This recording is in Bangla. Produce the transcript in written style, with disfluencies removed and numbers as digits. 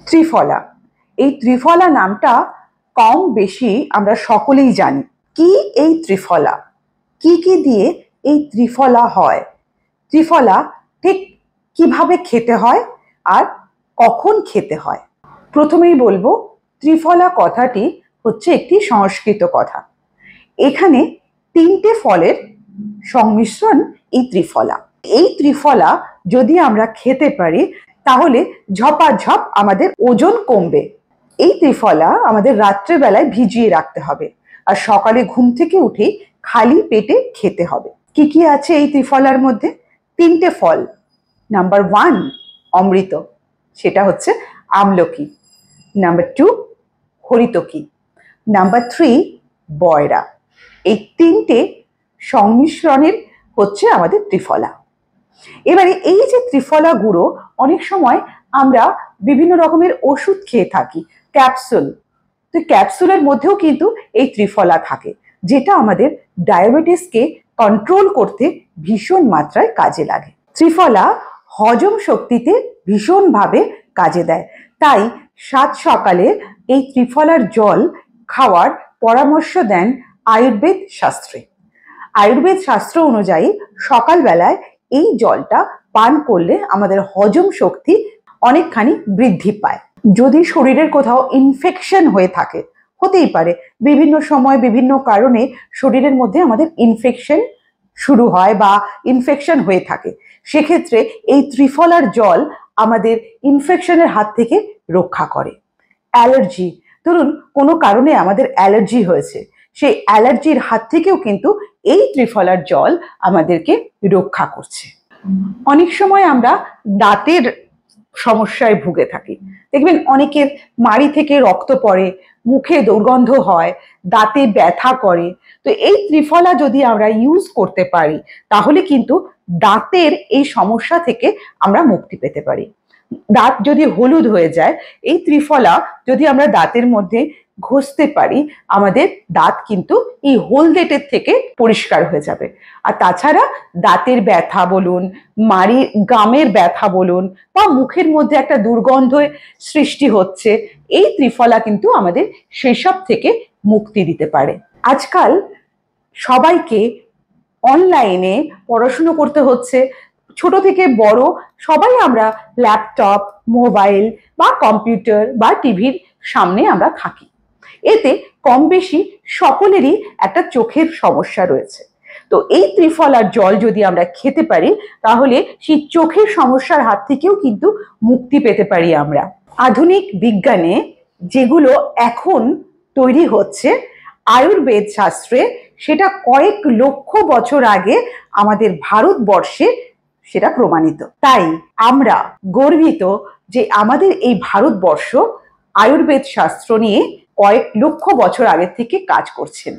ত্রিফলা। এই ত্রিফলা নামটা কম বেশি আমরা সকলেই জানি। কি এই ত্রিফলা? কি কি দিয়ে এই ত্রিফলা হয়? ত্রিফলা ঠিক কিভাবে খেতে হয় আর কখন খেতে হয়? প্রথমেই বলবো, ত্রিফলা কথাটি হচ্ছে একটি সংস্কৃত কথা। এখানে তিনটে ফলের সংমিশ্রণ এই ত্রিফলা। এই ত্রিফলা যদি আমরা খেতে পারি তাহলে ঝপাঝপ আমাদের ওজন কমবে। এই ত্রিফলা আমাদের রাত্রেবেলায় ভিজিয়ে রাখতে হবে আর সকালে ঘুম থেকে উঠেই খালি পেটে খেতে হবে। কি কি আছে এই ত্রিফলার মধ্যে? তিনটে ফল। নাম্বার 1 অমৃত, সেটা হচ্ছে আমলকি। নাম্বার 2 হরিতকি। নাম্বার 3 বয়রা। এই তিনটে সংমিশ্রণের হচ্ছে আমাদের ত্রিফলা। এবারে এই যে ত্রিফলা গুঁড়ো অনেক সময় আমরা বিভিন্ন রকমের ওষুধ খেয়ে থাকি, ক্যাপসুল। তো ক্যাপসুলের মধ্যেও কিন্তু এই ত্রিফলা থাকে, যেটা আমাদের ডায়াবেটিসকে কন্ট্রোল করতে ভীষণ মাত্রায় কাজে লাগে। ত্রিফলা হজম শক্তিতে ভীষণভাবে কাজে দেয়, তাই সাত সকালে এই ত্রিফলার জল খাওয়ার পরামর্শ দেন আয়ুর্বেদ শাস্ত্রে। আয়ুর্বেদ শাস্ত্র অনুযায়ী সকালবেলায় এই জলটা পান করলে আমাদের হজম শক্তি অনেকখানি বৃদ্ধি পায়। যদি শরীরের কোথাও ইনফেকশন হয়ে থাকে, হতেই পারে বিভিন্ন সময় বিভিন্ন কারণে শরীরের মধ্যে আমাদের ইনফেকশন শুরু হয় বা ইনফেকশন হয়ে থাকে, সেক্ষেত্রে এই ত্রিফলার জল আমাদের ইনফেকশনের হাত থেকে রক্ষা করে। অ্যালার্জি, ধরুন কোনো কারণে আমাদের অ্যালার্জি হয়েছে, সেই অ্যালার্জির হাত থেকেও কিন্তু এই ত্রিফলার জল আমাদেরকে রক্ষা করছে। অনেক সময় আমরা দাঁতের সমস্যায় ভুগে থাকি। দেখবেন অনেকের মাড়ি থেকে রক্ত পড়ে, মুখে দুর্গন্ধ হয়, দাঁতে ব্যথা করে। তো এই ত্রিফলা যদি আমরা ইউজ করতে পারি তাহলে কিন্তু দাঁতের এই সমস্যা থেকে আমরা মুক্তি পেতে পারি। দাঁত যদি হলুদ হয়ে যায়, এই ত্রিফলা যদি আমরা দাঁতের মধ্যে ঘষতে পারি, আমাদের দাঁত কিন্তু এই হলদেটের থেকে পরিষ্কার হয়ে যাবে। আর তাছাড়া দাঁতের ব্যথা বলুন, মাড়ি গামের ব্যথা বলুন, বা মুখের মধ্যে একটা দুর্গন্ধ সৃষ্টি হচ্ছে, এই ত্রিফলা কিন্তু আমাদের সেসব থেকে মুক্তি দিতে পারে। আজকাল সবাইকে অনলাইনে পড়াশুনো করতে হচ্ছে, ছোট থেকে বড় সবাই আমরা ল্যাপটপ, মোবাইল বা কম্পিউটার বা টিভির সামনে আমরা থাকি। এতে কম বেশি সকলেরই একটা চোখের সমস্যা রয়েছে। তো এই ত্রিফলার জল যদি আমরা খেতে পারি তাহলে সেই চোখের সমস্যার হাত থেকেও কিন্তু মুক্তি পেতে পারি আমরা। আধুনিক বিজ্ঞানে যেগুলো এখন তৈরি হচ্ছে আয়ুর্বেদ শাস্ত্রে, সেটা কয়েক লক্ষ বছর আগে আমাদের ভারতবর্ষে সেটা প্রমাণিত। তাই আমরা গর্বিত যে আমাদের এই ভারতবর্ষ আয়ুর্বেদ শাস্ত্র নিয়ে কয়েক লক্ষ বছর আগে থেকে কাজ করছেন।